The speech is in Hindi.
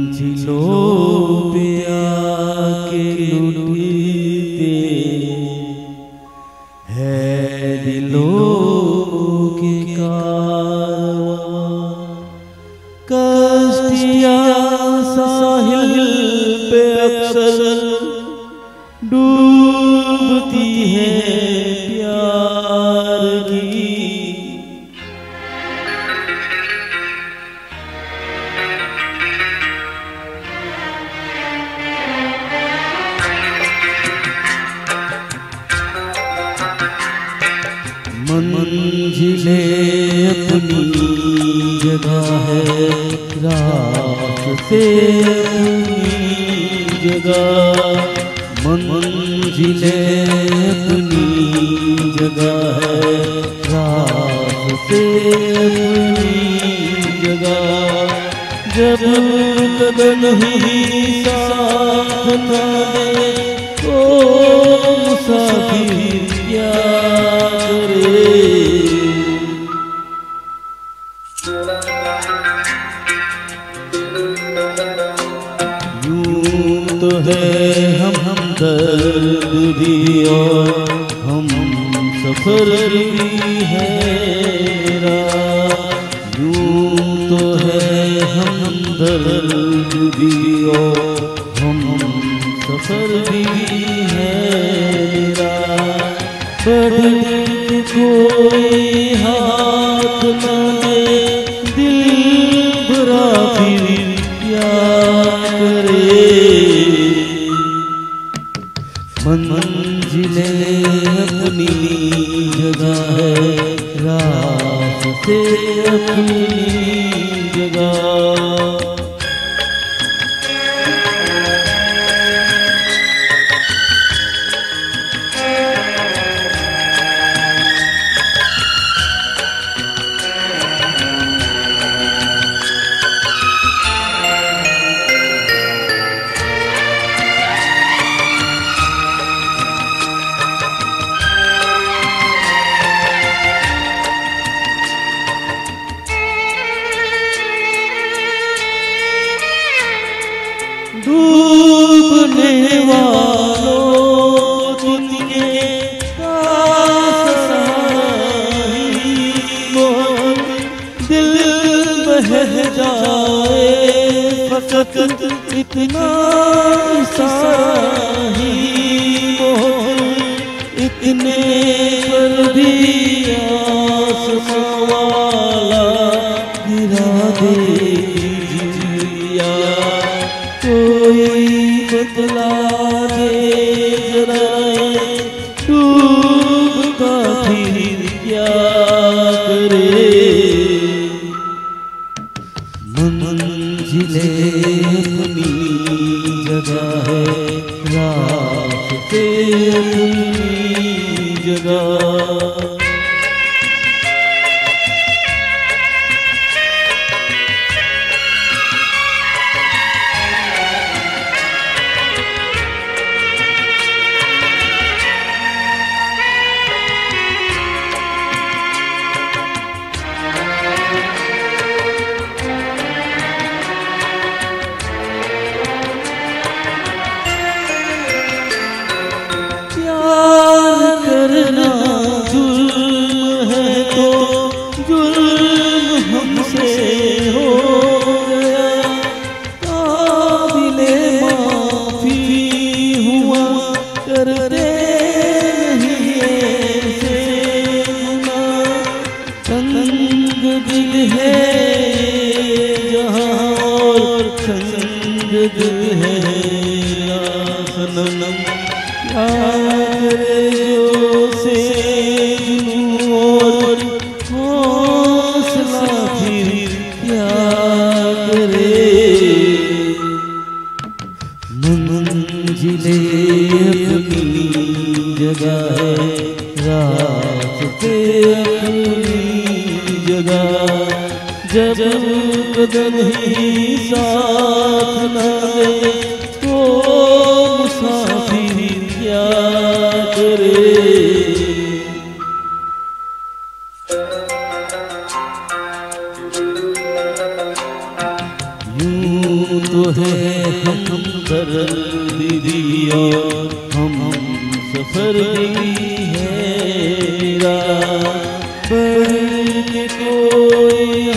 मंजिलों पे आके लुटते है दिलों के कारवां, कश्तियाँ साहिल पे अक्सर डूबती है प्यार की। मंजिलें अपनी जगह है, रास्ते अपनी जगह। मंजिलें अपनी जगह है, रास्ते अपनी जगह। जब कदम ही साथ न दे तो मुसाफिर क्या करे। यूं तो है हम दर्द भी और हम सफर भी है मेरा। यूं तो है हम दर्द भी और हम सफर भी है मेरा। बढ़ कोई हाथ न दे दिल भरा फिर क्या करे। मंजिलें अपनी जगह है, रास्ते अपनी जगह। डूबने वालों दुनिया का सहाई मोहन दिल बह जाए फकत इतना साही मोहन। इतने पर भी आसमां वाला गिरा दे कोई बदला दे जरा डूबता फिर क्या करे। मंजिलें अपनी जगह है, रास्ते अपनी जगह। करना जुल्म है तो जुल्म हमसे हो गया। काबिले माफी हुआ करते नहीं ऐसे गुनाह। संग दिल है जहाँ और संग दिल है सनम। से और हौसला फिर क्या करे। मंजिलें अपनी जगह है, रास्ते अपनी जगह। जब कदम ही साथ न दे तो मुसाफिर क्या करे। हम दर्दी और हम सफर भी है बन के कोई